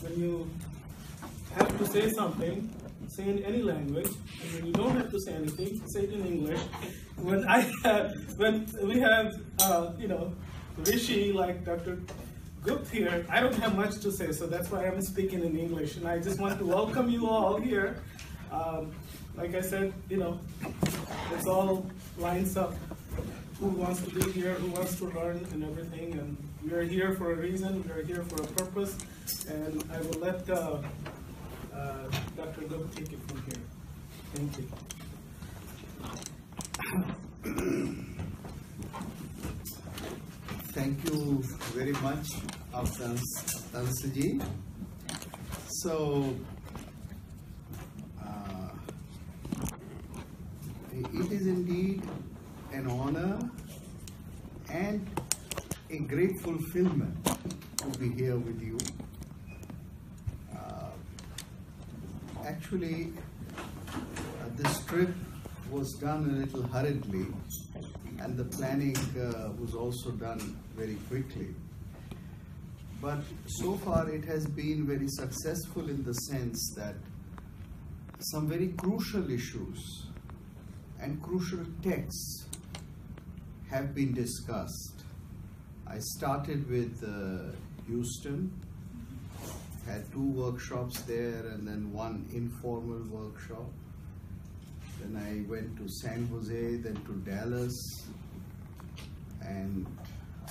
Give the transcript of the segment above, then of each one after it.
when you have to say something, say in any language, and when you don't have to say anything, say it in English. When we have Rishi like Dr. Gupt here, I don't have much to say, so that's why I'm speaking in English. And I just want to welcome you all here. Like I said, it's all lines up. Who wants to be here, who wants to learn and everything. And we are here for a reason, we are here for a purpose. And I will let Dr. Gupt take it from here. Thank you. Thank you very much, Avtansaji. So, it is indeed an honor and a great fulfillment to be here with you. Actually, this trip was done a little hurriedly, and the planning was also done very quickly. But so far it has been very successful in the sense that some very crucial issues and crucial texts have been discussed. I started with Houston, had 2 workshops there and then 1 informal workshop. Then I went to San Jose, then to Dallas, and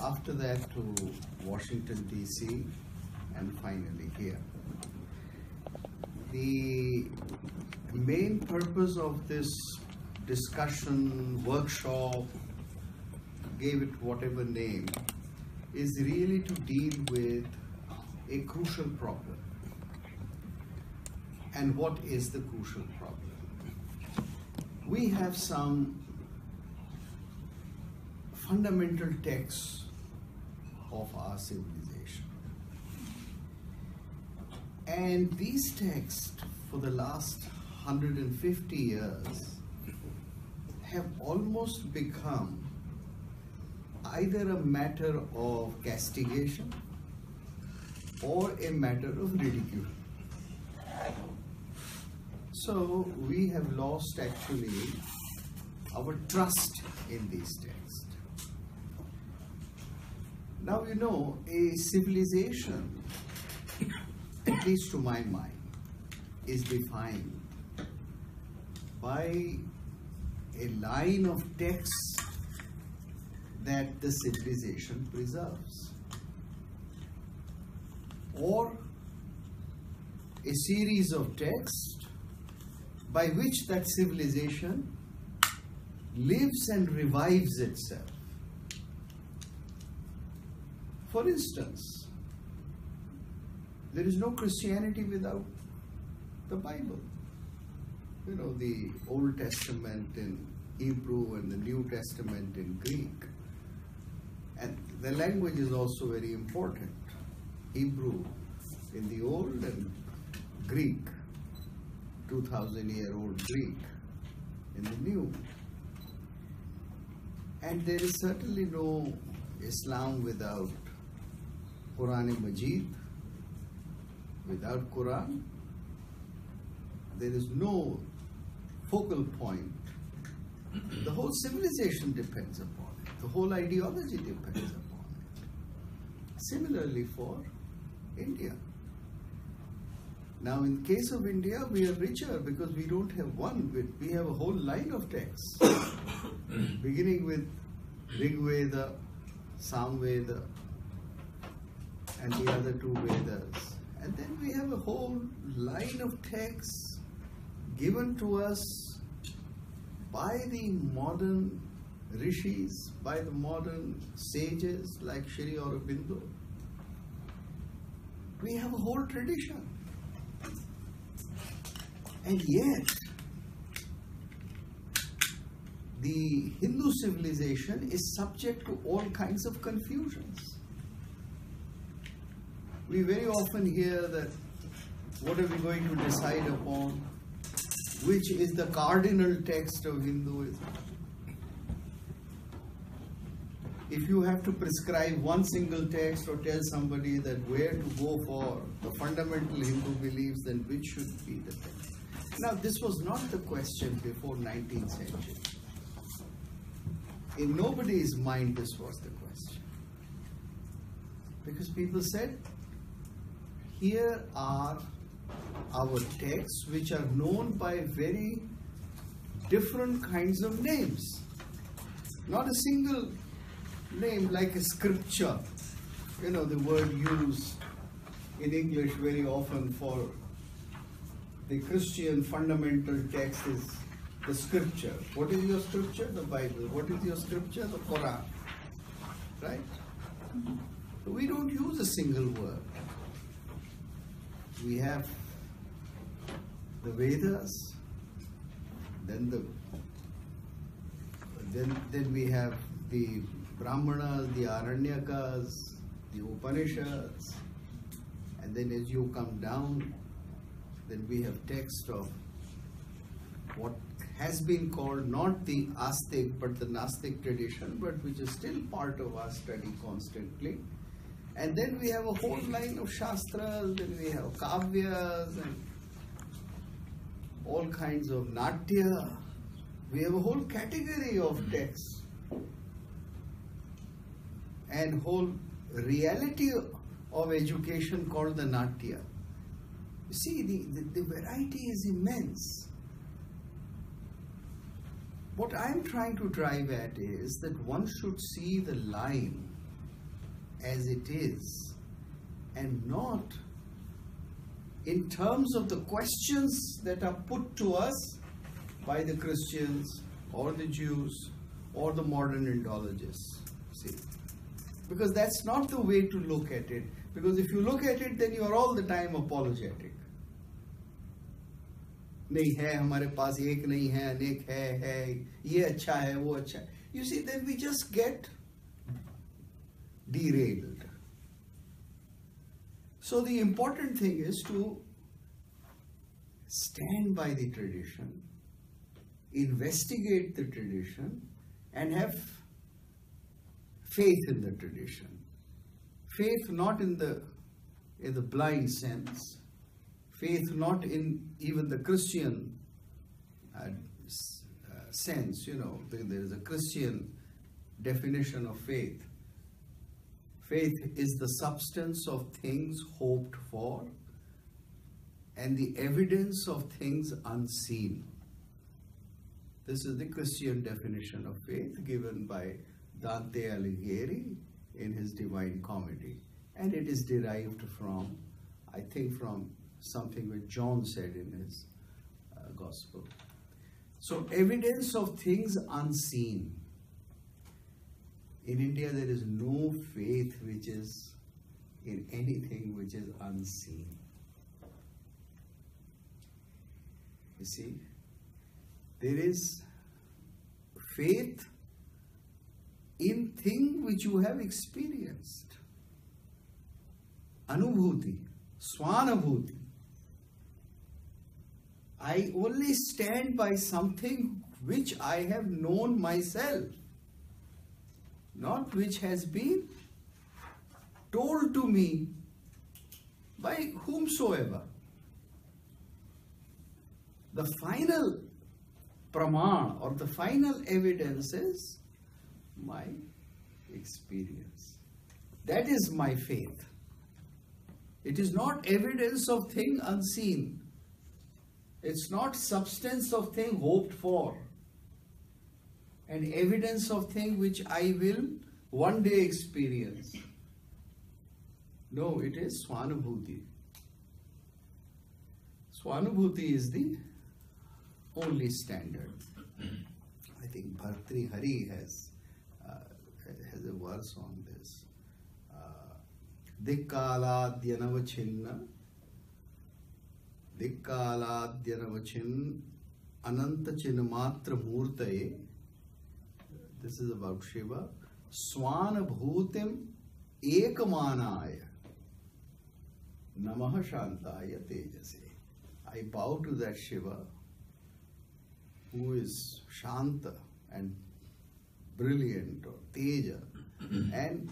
after that to Washington, D.C., and finally here. The main purpose of this discussion, workshop, gave it whatever name, is really to deal with a crucial problem. And what is the crucial problem? We have some fundamental texts of our civilization. And these texts, for the last 150 years, have almost become either a matter of castigation or a matter of ridicule. So we have lost actually our trust in these texts. Now a civilization, at least to my mind, is defined by a line of texts that the civilization preserves, or a series of texts by which that civilization lives and revives itself. For instance, there is no Christianity without the Bible. The Old Testament in Hebrew and the New Testament in Greek. And the language is also very important. Hebrew in the Old and Greek, 2,000-year-old Greek in the New. And there is certainly no Islam without Quran-e-Majid. Without Quran, there is no focal point. The whole civilization depends upon it. The whole ideology depends upon it. Similarly for India. Now in case of India, we are richer because we don't have one, we have a whole line of texts, beginning with Rig Veda, Sam Veda, and the other 2 Vedas. And then we have a whole line of texts given to us by the modern rishis, by the modern sages like Sri Aurobindo. We have a whole tradition. And yet, the Hindu civilization is subject to all kinds of confusions. We very often hear that, what are we going to decide upon? Which is the cardinal text of Hinduism? if you have to prescribe one single text or tell somebody that where to go for the fundamental Hindu beliefs, then which should be the text? Now, this was not the question before 19th century. In nobody's mind this was the question. Because people said, here are our texts which are known by very different kinds of names. Not a single name like a scripture. You know, the word used in English very often for the Christian fundamental text is the scripture. What is your scripture? The Bible. What is your scripture? The Quran. Right? We don't use a single word. We have the Vedas, then we have the Brahmanas, the Aranyakas, the Upanishads, and then as you come down, then we have text of what has been called not the Astic but the Nastic tradition, but which is still part of our study constantly. And then we have a whole line of Shastras, then we have Kavyas and all kinds of Natya. We have a whole category of texts and whole reality of education called the Natya. You see, the variety is immense. What I'm trying to drive at is that one should see the line as it is and not in terms of the questions that are put to us by the Christians or the Jews or the modern Indologists. See, because that's not the way to look at it. Because if you look at it, then you are all the time apologetic. नहीं है हमारे पास एक नहीं है अनेक है ये अच्छा है वो अच्छा है. You see, then we just get derailed. So the important thing is to stand by the tradition, investigate the tradition, and have faith in the tradition. Faith not in the blind sense, faith not in even the Christian sense. You know, there is a Christian definition of faith. Faith is the substance of things hoped for and the evidence of things unseen. This is the Christian definition of faith given by Dante Alighieri in his Divine Comedy. And it is derived from, I think, from something which John said in his Gospel. So, evidence of things unseen. In India, there is no faith which is in anything which is unseen. You see, there is faith in thing which you have experienced. Anubhuti, Swanabhuti. I only stand by something which I have known myself, not which has been told to me by whomsoever. The final praman or the final evidence is my experience. That is my faith. It is not evidence of thing unseen. It's not substance of thing hoped for. And evidence of thing which I will one day experience. No, it is Swanubhuti. Swanubhuti is the only standard. I think Bhartri Hari has a verse on this. Dikkaladhyanavachinna Dikkaladhyanavachin Anantachinamatra Murtaye. This is about Shiva. Swanabhutim Ekamanaya Namaha Shantaya Tejase. I bow to that Shiva who is Shanta and brilliant, or Teja, and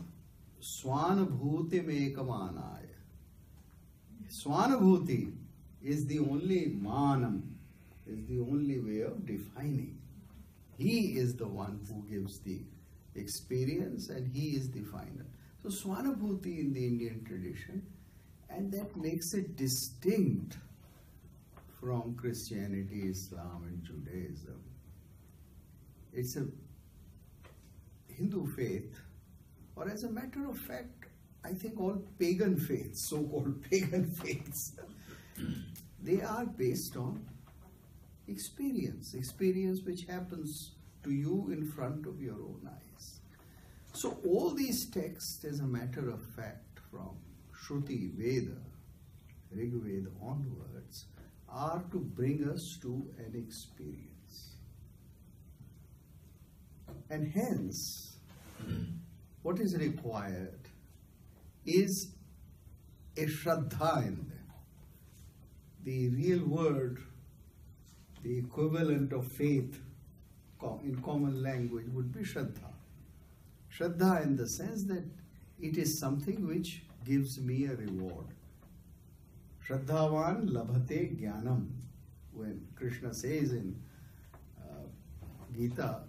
Swanabhuti Mekamanaya. Swanabhuti is the only manam, is the only way of defining. He is the one who gives the experience and he is the final. So Swanabhuti in the Indian tradition, and that makes it distinct from Christianity, Islam and Judaism. It's a Hindu faith, or as a matter of fact, I think all pagan faiths, so-called pagan faiths, they are based on experience which happens to you in front of your own eyes. So all these texts, as a matter of fact, from Shruti, Veda, Rig Veda onwards, are to bring us to an experience. And hence, what is required is a Shraddha in them. The real word, the equivalent of faith in common language would be Shraddha. Shraddha in the sense that it is something which gives me a reward. Shraddhavan labhate jnanam. When Krishna says in Gita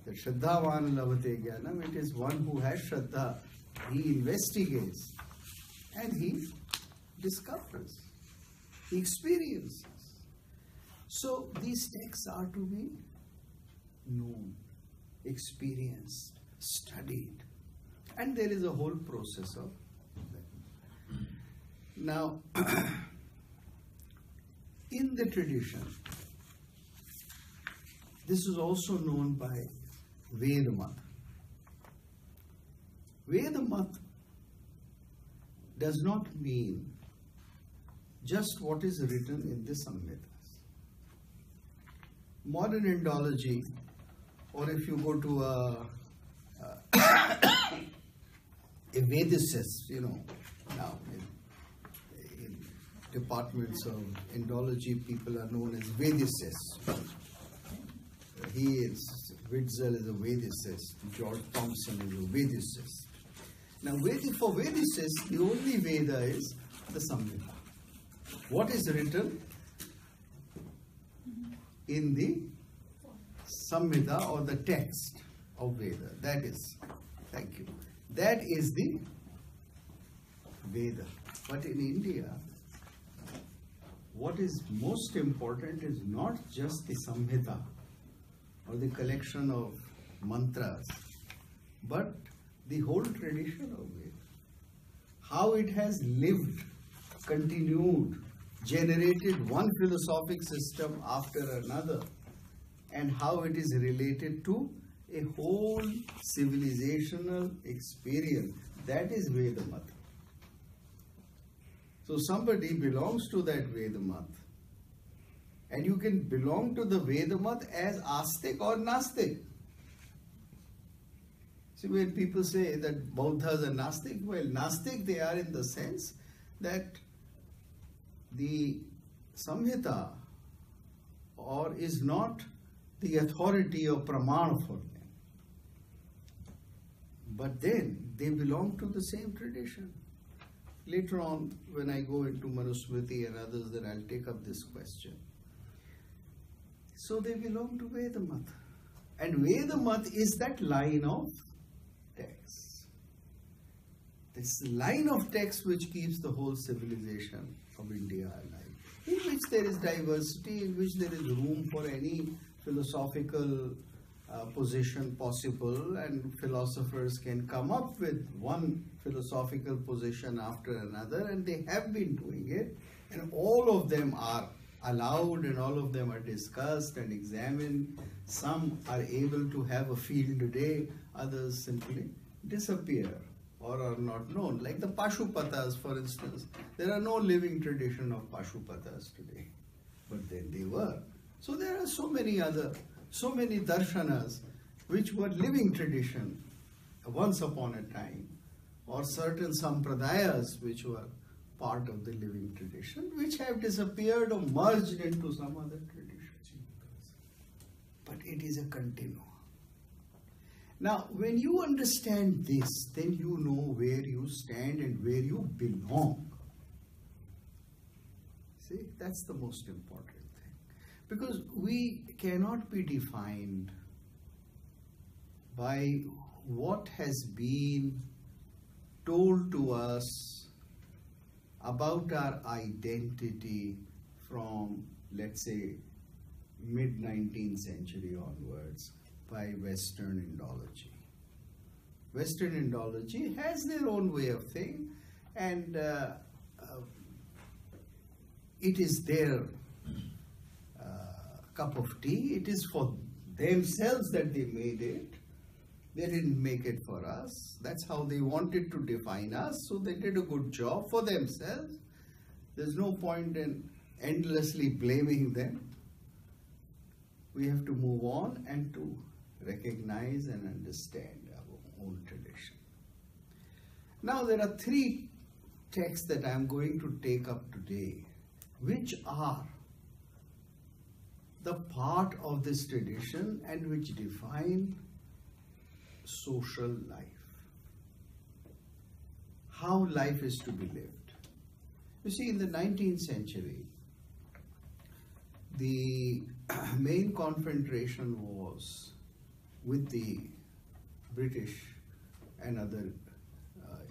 that Shraddhavan labhate jnanam, it is one who has Shraddha. He investigates and he discovers, he experiences. So these texts are to be known, experienced, studied, and there is a whole process of that. Now, in the tradition, this is also known by Vedamat. Vedamat does not mean just what is written in the Samhitas. Modern Indology, or if you go to a Vedicist, now in departments of Indology, people are known as Vedicists. Witzel is a Vedicist, George Thompson is a Vedicist. Now, for Vedicists, the only Veda is the Samhita. What is written in the Samhita or the text of Veda? That is the Veda. But in India, what is most important is not just the Samhita or the collection of mantras, but the whole tradition of Veda. How it has lived, continued, generated one philosophic system after another, and how it is related to a whole civilizational experience. That is Vedamat. So somebody belongs to that Vedamat, and you can belong to the Vedamat as Astik or Nastik. See, when people say that Buddhas are Nastik, well, Nastik they are in the sense that the Samhita is not the authority or Pramana for them. But then they belong to the same tradition. Later on, when I go into Manusmriti and others, then I'll take up this question. So they belong to Vedamat. And Vedamat is that line of text. This line of text which keeps the whole civilization of India alive, in which there is diversity, in which there is room for any philosophical position possible, and philosophers can come up with one philosophical position after another, and they have been doing it, and all of them are allowed and all of them are discussed and examined. Some are able to have a field day, others simply disappear or are not known. Like the Pashupatas, for instance. There are no living tradition of Pashupatas today, but then they were. So there are so many darshanas which were living tradition once upon a time, or certain sampradayas which were part of the living tradition, which have disappeared or merged into some other tradition. But it is a continuum. Now, when you understand this, then you know where you stand and where you belong. See, that's the most important thing. Because we cannot be defined by what has been told to us about our identity from, let's say, mid-19th century onwards by Western Indology. Western Indology has their own way of thinking, and it is their cup of tea. It is for themselves that they made it. They didn't make it for us. That's how they wanted to define us, so they did a good job for themselves. There's no point in endlessly blaming them. We have to move on and to recognize and understand our own tradition. Now there are three texts that I'm going to take up today, which are the part of this tradition and which define social life, how life is to be lived. You see, in the 19th century, the main confrontation was with the British and other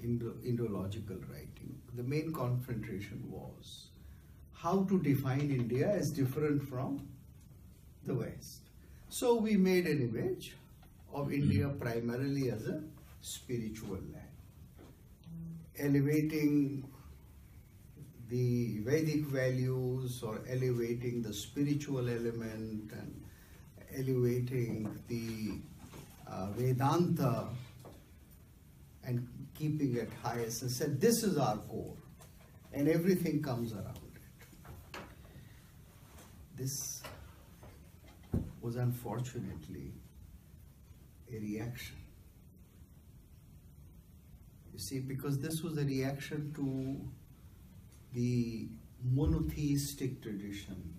Indological writing. The main confrontation was how to define India as different from the West. So we made an image of India primarily as a spiritual land, elevating the Vedic values or elevating the spiritual element and elevating the Vedanta and keeping it highest, and said this is our core and everything comes around it. This was unfortunately a reaction. You see, because this was a reaction to the monotheistic tradition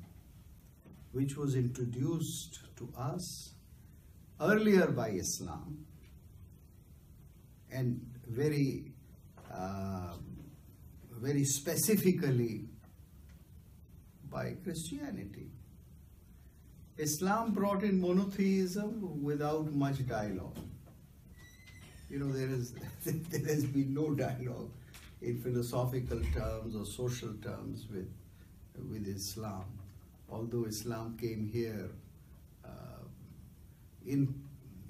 which was introduced to us earlier by Islam and very specifically by Christianity. Islam brought in monotheism without much dialogue. You know, there has been no dialogue in philosophical terms or social terms with Islam. Although Islam came here in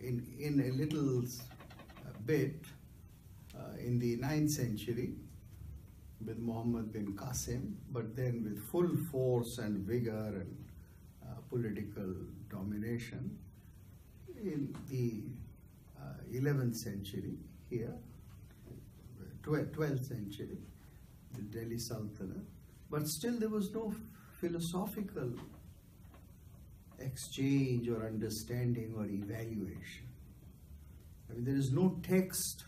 a little bit in the 9th century with Muhammad bin Qasim, but then with full force and vigor and political domination in the 11th century here, 12th century, the Delhi Sultanate. But still there was no philosophical exchange or understanding or evaluation. I mean, there is no text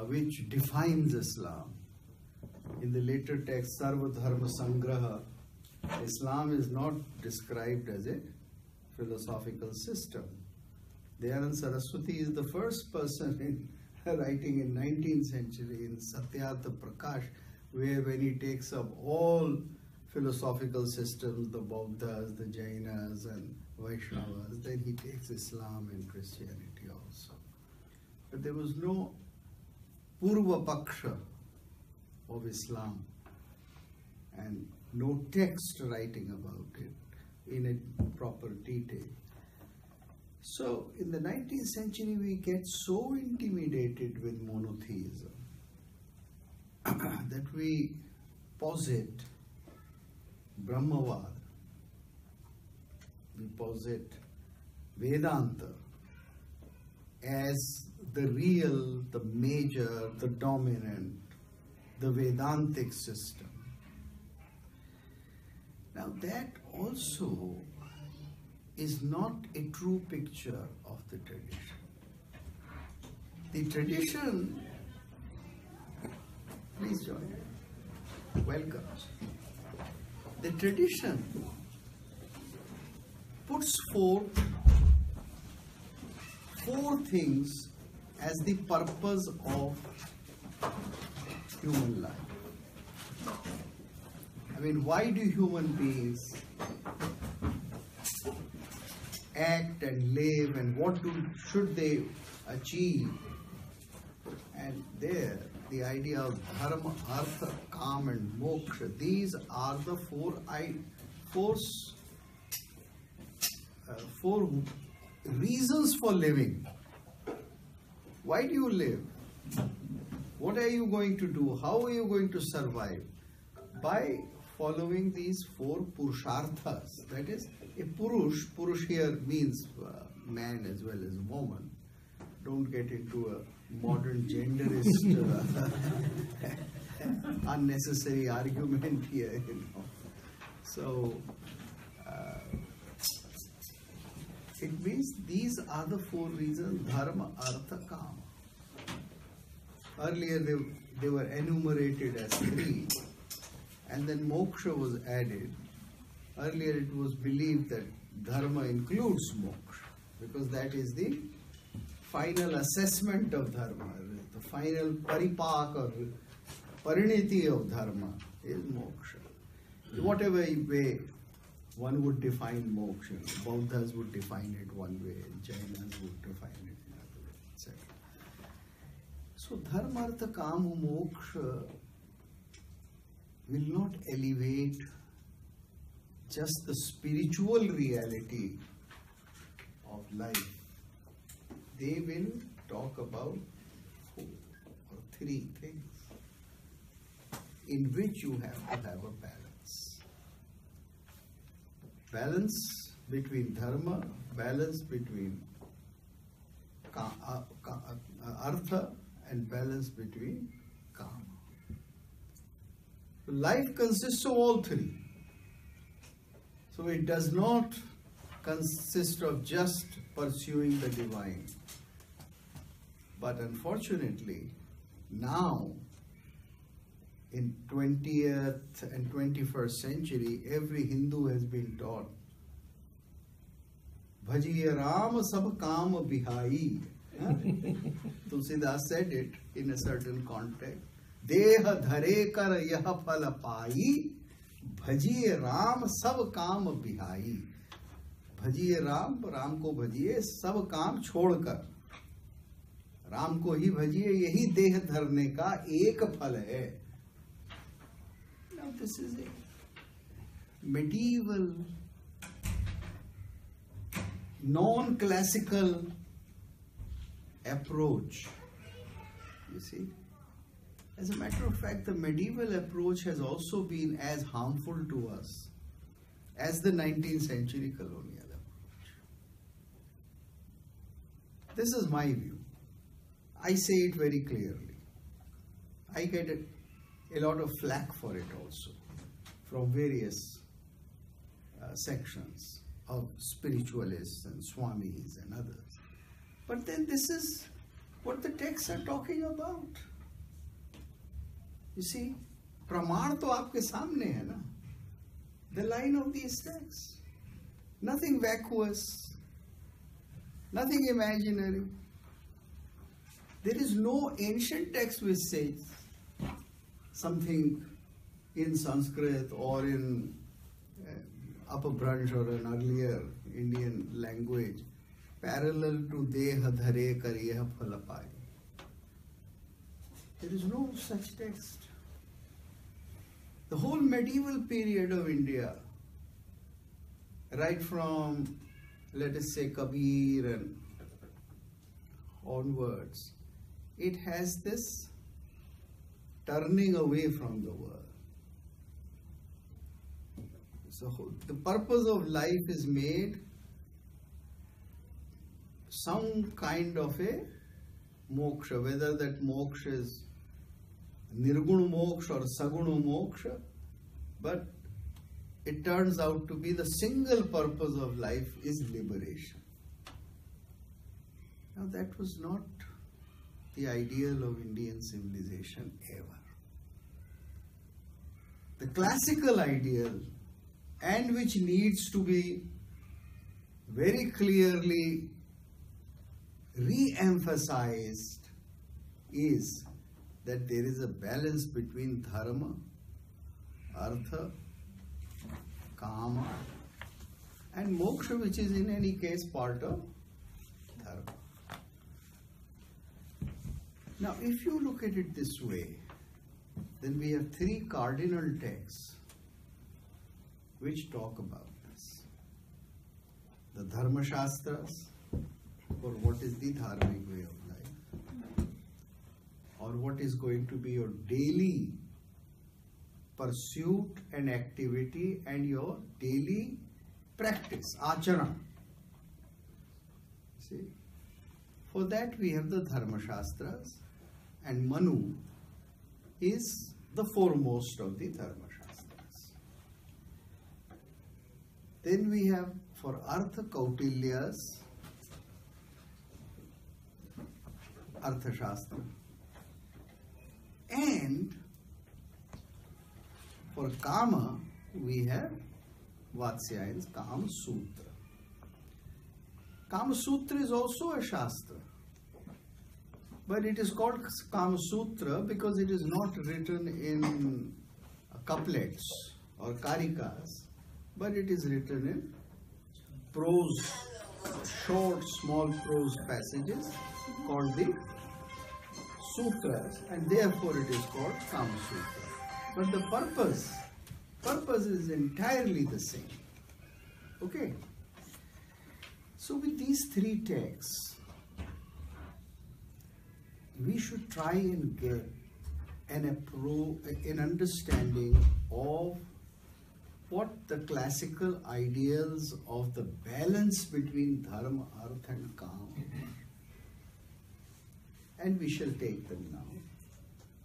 which defines Islam. In the later text, Sarva Dharma Sangraha, Islam is not described as a philosophical system. Dayanand Saraswati is the first person writing in 19th century in Satyartha Prakash, where when he takes up all philosophical systems, the Bauddhas, the Jainas and Vaishnavas, then he takes Islam and Christianity also. But there was no Purva Paksha of Islam and no text writing about it in a proper detail. So in the 19th century we get so intimidated with monotheism that we posit Brahmavad, we posit Vedanta as the real, the major, the dominant, the Vedantic system. Now that also is not a true picture of the tradition. The tradition, please join me. Welcome. The tradition puts forth four things as the purpose of human life. I mean, why do human beings act and live, and what should they achieve? And there, the idea of dharma, artha, kam and moksha, these are the four reasons for living. Why do you live? What are you going to do? How are you going to survive? By following these four purusharthas. That is, a purush here means man as well as woman. Don't get into a modern genderist unnecessary argument here, So, it means these are the four reasons: dharma, artha, kama. Earlier they were enumerated as three, and then moksha was added. Earlier it was believed that dharma includes moksha, because that is the final assessment of dharma, the final paripak or pariniti of dharma is moksha. Whatever way one would define moksha, Buddhas would define it one way, Jainas would define it another way, etc. So dharma, artha, kama, moksha will not elevate just the spiritual reality of life. They will talk about four or three things in which you have to have a balance. Balance between dharma, balance between artha, and balance between kama. Life consists of all three. So it does not consist of just pursuing the divine. But unfortunately, now in 20th and 21st century, every Hindu has been taught Bhajiye Ram sab kaam bihai. Tulsidas said it in a certain context. Deha dhare kar yah phala pai, bhajiye Ram sab kaam bihai. Bhajiye Ram, Ram ko bhajiye, sab kaam chhod kar. Ram को ही भजिए, यही देह धरने का एक फल है. Now this is a medieval, non-classical approach. You see, as a matter of fact, the medieval approach has also been as harmful to us as the 19th century colonial approach. This is my view. I say it very clearly. I get a lot of flack for it also from various sections of spiritualists and swamis and others. But then this is what the texts are talking about. You see, praman to aapke samne hai na. The line of these texts. Nothing vacuous, nothing imaginary. There is no ancient text which says something in Sanskrit or in Apabhransh or an earlier Indian language parallel to Deha Dhare Kariyah Phalapai. There is no such text. The whole medieval period of India, right from, let us say, Kabir and onwards, it has this turning away from the world. So the purpose of life is made some kind of a moksha, whether that moksha is nirguna moksha or saguna moksha, but it turns out to be the single purpose of life is liberation. Now that was not the ideal of Indian civilization ever. The classical ideal, and which needs to be very clearly re-emphasized is that there is a balance between dharma, artha, kama, and moksha, which is in any case part of dharma. Now, if you look at it this way, then we have three cardinal texts which talk about this. The Dharma Shastras, for what is the dharmic way of life, or what is going to be your daily pursuit and activity and your daily practice, achara. See, for that we have the Dharma Shastras, and Manu is the foremost of the Dharma Shastras. Then we have for Artha Kautilya's Artha Shastra, and for Kama we have Vatsyayan's Kama Sutra. Kama Sutra is also a Shastra, but it is called Kama Sutra because it is not written in couplets or karikas, but it is written in prose, short, small prose passages called the sutras, and therefore it is called Kama Sutra. But the purpose is entirely the same. Okay? So with these three texts, we should try and get an understanding of what the classical ideals of the balance between dharma, artha and kama are. And we shall take them now,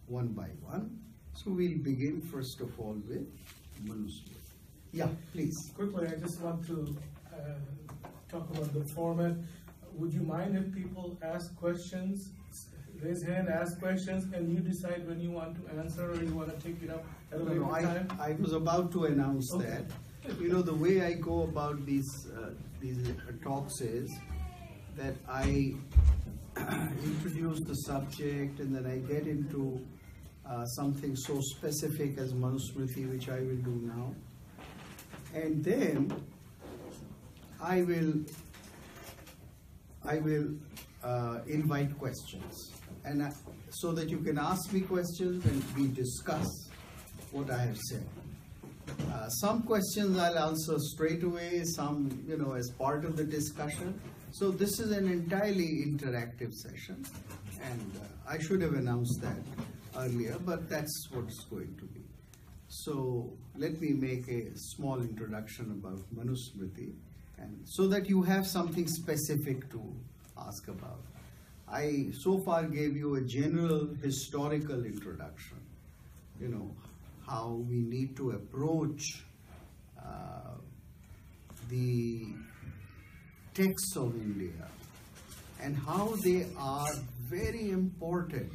one by one. So we'll begin first of all with Manusmriti. Yeah, please. Quickly, I just want to talk about the format. Would you mind if people ask questions? Raise hand, ask questions, and you decide when you want to answer or you want to take it up at a later time? I was about to announce that. You know, the way I go about these talks is that I introduce the subject and then I get into something so specific as Manusmriti, which I will do now. And then I will invite questions, and so that you can ask me questions and we discuss what I have said. Some questions I'll answer straight away, some, as part of the discussion. So this is an entirely interactive session, and I should have announced that earlier, but that's what it's going to be. So let me make a small introduction about Manusmriti, and so that you have something specific to ask about. I so far gave you a general historical introduction, how we need to approach the texts of India and how they are very important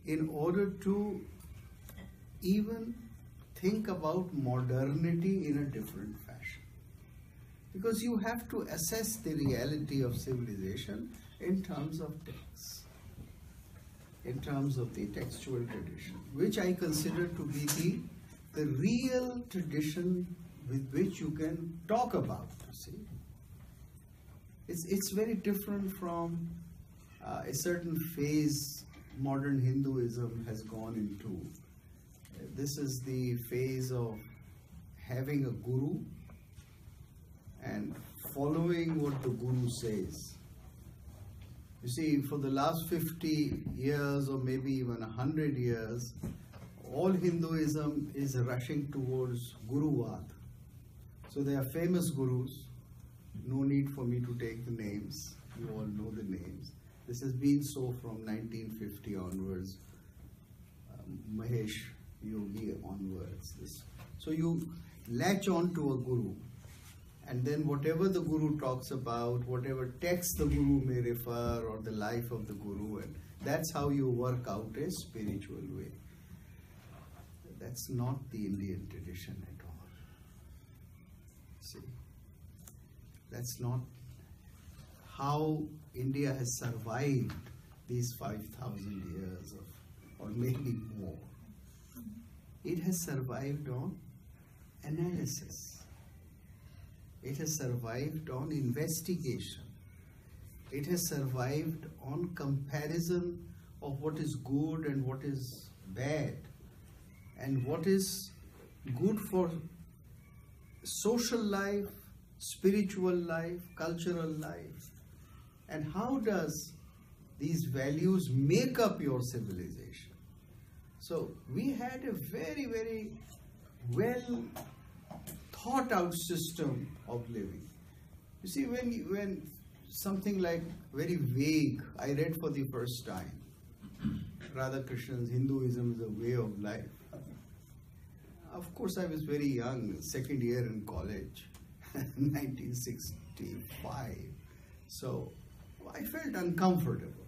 in order to even think about modernity in a different fashion. Because you have to assess the reality of civilization in terms of texts, in terms of the textual tradition, which I consider to be the real tradition with which you can talk about, you see. It's very different from a certain phase modern Hinduism has gone into. This is the phase of having a guru and following what the guru says. You see, for the last 50 years or maybe even 100 years, all Hinduism is rushing towards Guruvad. So there are famous gurus. No need for me to take the names. You all know the names. This has been so from 1950 onwards, Mahesh Yogi onwards. So you latch on to a guru, and then whatever the guru talks about, whatever text the guru may refer, or the life of the guru, and that's how you work out a spiritual way. That's not the Indian tradition at all. See, that's not how India has survived these 5,000 years of, or maybe more. It has survived on analysis. It has survived on investigation. It has survived on comparison of what is good and what is bad, and what is good for social life, spiritual life, cultural life, and how does these values make up your civilization. So we had a very, very well thought out system of living. You see, when something like very vague, I read for the first time, Radhakrishnan's Hinduism is a way of life. Of course, I was very young, second year in college, 1965. So I felt uncomfortable.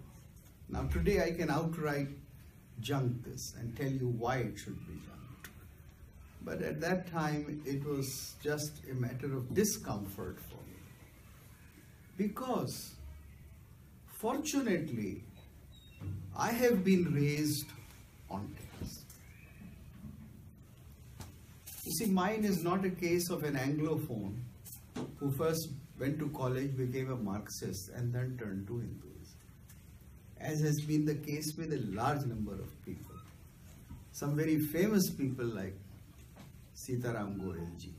Now today I can outright junk this and tell you why it should be junked. But at that time it was just a matter of discomfort for me. Because fortunately I have been raised on text. You see, mine is not a case of an Anglophone who first went to college, became a Marxist, and then turned to Hinduism, as has been the case with a large number of people. Some very famous people like Sitaram Goyalji.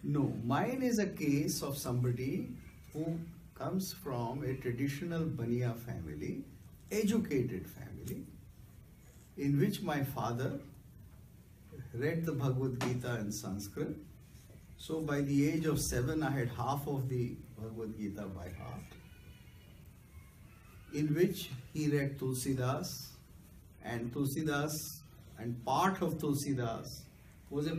No, mine is a case of somebody who comes from a traditional Baniya family, educated family, in which my father read the Bhagavad Gita in Sanskrit. So by the age of 7, I had half of the Bhagavad Gita by heart, in which he read Tulsidas, and part of Tulsidas was a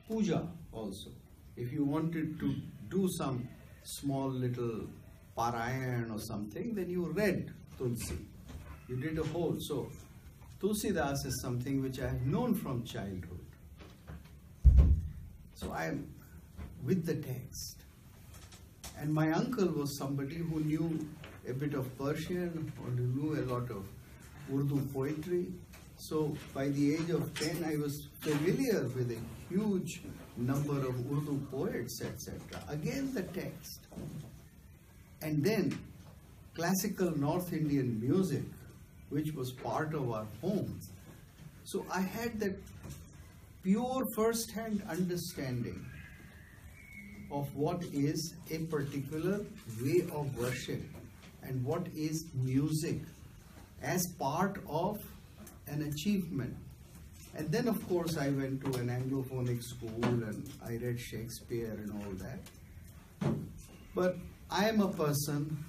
puja also. If you wanted to do some small little Parayan or something, then you read Tulsi. You did a whole. So Tulsidas is something which I have known from childhood. So I am with the text. And my uncle was somebody who knew a bit of Persian, or knew a lot of Urdu poetry. So by the age of 10, I was familiar with a huge number of Urdu poets, etc. Again, the text. And then classical North Indian music, which was part of our home. So I had that pure first-hand understanding of what is a particular way of worship and what is music as part of an achievement. And then of course I went to an Anglophonic school and I read Shakespeare and all that. But I am a person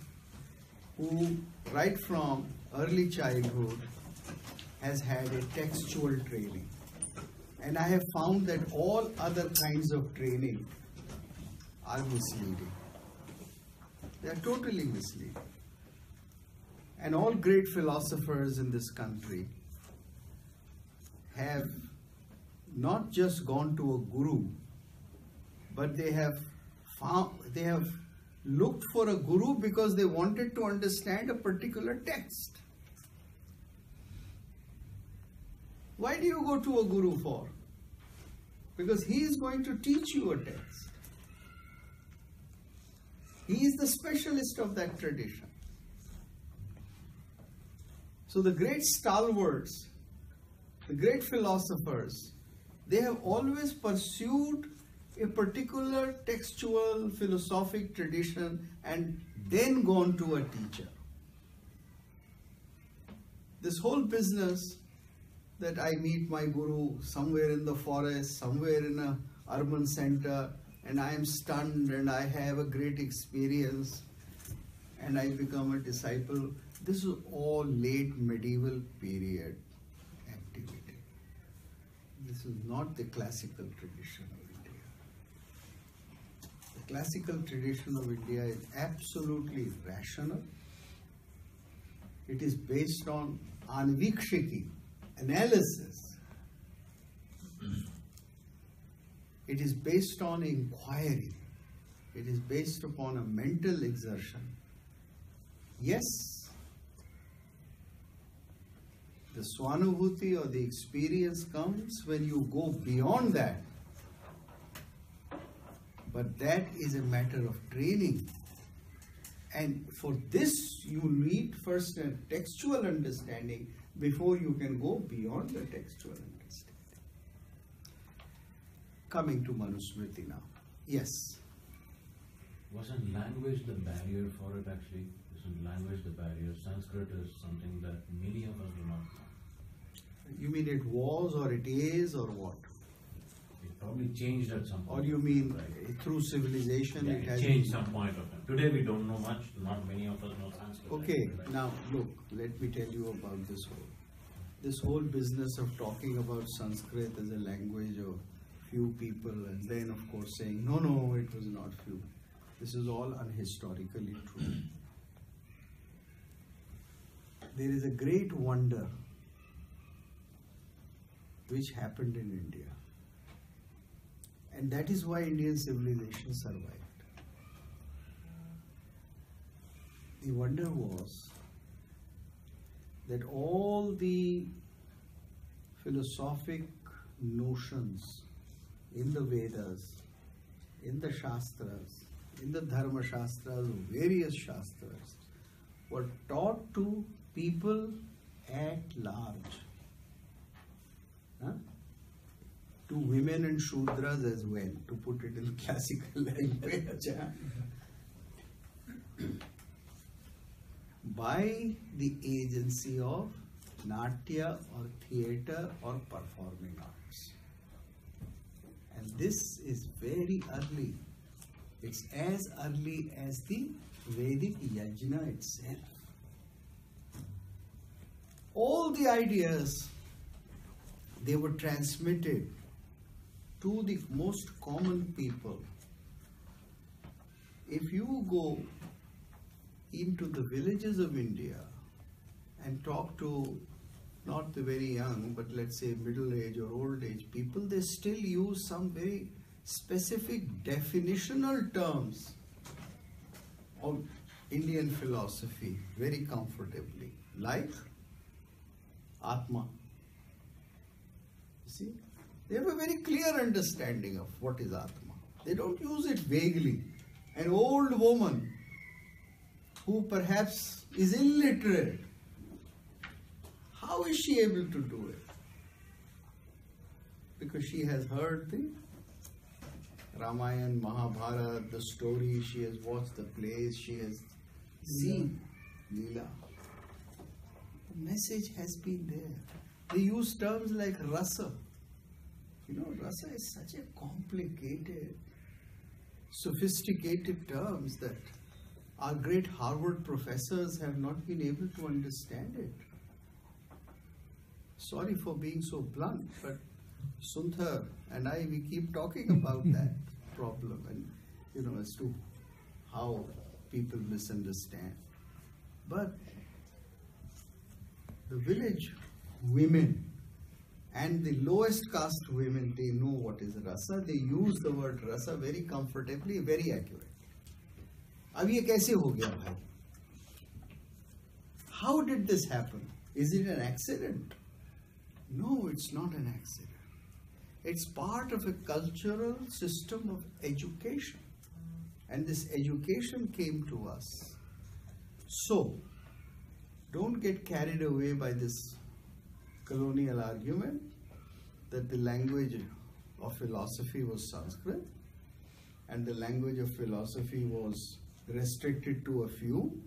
who right from early childhood has had a textual training. And I have found that all other kinds of training are misleading. They are totally misleading. And all great philosophers in this country have not just gone to a guru, but they have looked for a guru because they wanted to understand a particular text. Why do you go to a guru for? Because he is going to teach you a text. He is the specialist of that tradition. So the great stalwarts, the great philosophers, they have always pursued a particular textual philosophic tradition and then gone to a teacher. This whole business that I meet my guru somewhere in the forest, somewhere in an urban center, and I am stunned and I have a great experience and I become a disciple. This is all late medieval period activity. This is not the classical tradition of India. The classical tradition of India is absolutely rational. It is based on anvikshiki, analysis. It is based on inquiry. It is based upon a mental exertion. Yes, the swanubhuti or the experience comes when you go beyond that. But that is a matter of training. And for this, you need first a textual understanding before you can go beyond the textual understanding. Coming to Manusmriti now. Yes. Wasn't language the barrier for it actually? Isn't language the barrier? Sanskrit is something that many of us do not know. You mean it was or it is or what? It probably changed at some point. Or you mean right? Through civilization Yeah, it has changed some point of time. Today we don't know much. Not many of us know Sanskrit. Okay, right? now look, let me tell you about this whole business of talking about Sanskrit as a language of few people and then of course saying, no, it was not few. This is all unhistorically true. There is a great wonder which happened in India. And that is why Indian civilization survived. The wonder was that all the philosophic notions in the Vedas, in the Shastras, in the Dharma Shastras, various Shastras, were taught to people at large. Huh? To women and Shudras as well, to put it in classical language. By the agency of Natya or theatre or performing arts. And this is very early. It's as early as the Vedic Yajna itself. All the ideas, they were transmitted to the most common people. If you go into the villages of India and talk to not the very young, but let's say middle age or old age people, they still use some very specific definitional terms of Indian philosophy very comfortably, like Atma. You see, they have a very clear understanding of what is Atma. They don't use it vaguely. An old woman who perhaps is illiterate, how is she able to do it? Because she has heard the Ramayana, Mahabharata, the story, she has watched the plays, she has seen Leela. The message has been there. They use terms like rasa. You know, rasa is such a complicated, sophisticated terms that our great Harvard professors have not been able to understand it. Sorry for being so blunt, but Sundar and I, we keep talking about that problem and, you know, as to how people misunderstand. But the village women and the lowest caste women, they know what is rasa. They use the word rasa very comfortably, very accurately. अब ये कैसे हो गया भाई? How did this happen? Is it an accident? No, it's not an accident. It's part of a cultural system of education. And this education came to us. So, don't get carried away by this colonial argument that the language of philosophy was Sanskrit and the language of philosophy was restricted to a few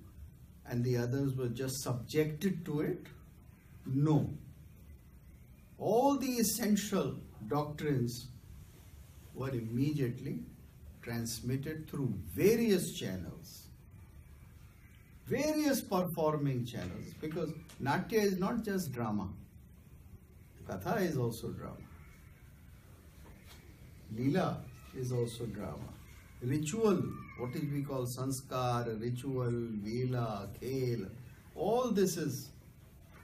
and the others were just subjected to it. No. All the essential doctrines were immediately transmitted through various channels, various performing channels, because Natya is not just drama. Katha is also drama. Leela is also drama. Ritual, what is we call sanskar, ritual, veela, khel, all this is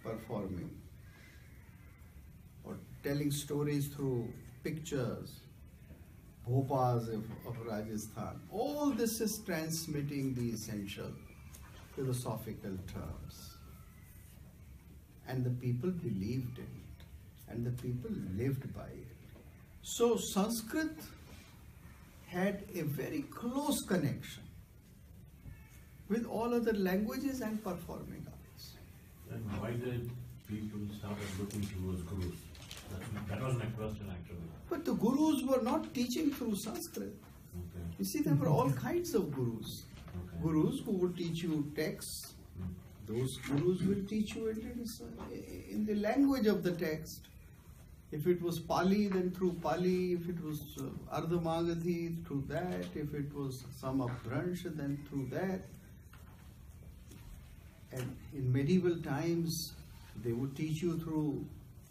performing. Or telling stories through pictures, Bhopas of Rajasthan. All this is transmitting the essential philosophical terms. And the people believed in it. And the people lived by it. So Sanskrit had a very close connection with all other languages and performing arts. Then why did people start looking towards gurus? That was my question actually. But the gurus were not teaching through Sanskrit. Okay. You see, there were all kinds of gurus. Okay. Gurus who would teach you texts. Those gurus will teach you in the language of the text. If it was Pali, then through Pali. If it was Ardha Magadhi, through that. If it was some Abhransh, then through that. And in medieval times, they would teach you through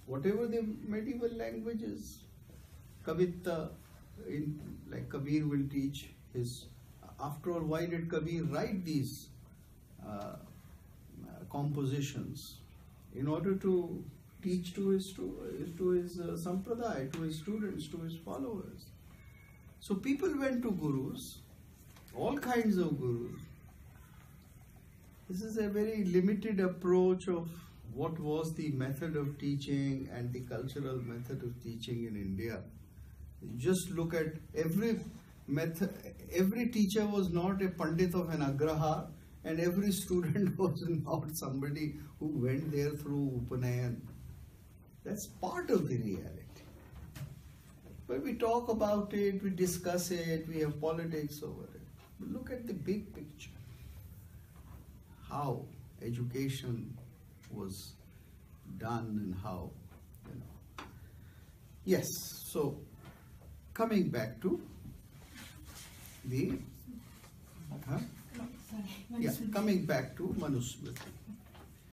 whatever the medieval languages. Kavita, like Kabir will teach his. After all, why did Kabir write these compositions? In order to teach to his sampradaya, to his students, to his followers. So people went to gurus, all kinds of gurus. This is a very limited approach of what was the method of teaching and the cultural method of teaching in India. Just look at every method. Every teacher was not a pandit of an agraha, and every student was not somebody who went there through Upanayan. That's part of the reality. But we talk about it, we discuss it, we have politics over it. But look at the big picture. How education was done and how, Yes, so coming back to the, coming back to Manusmriti.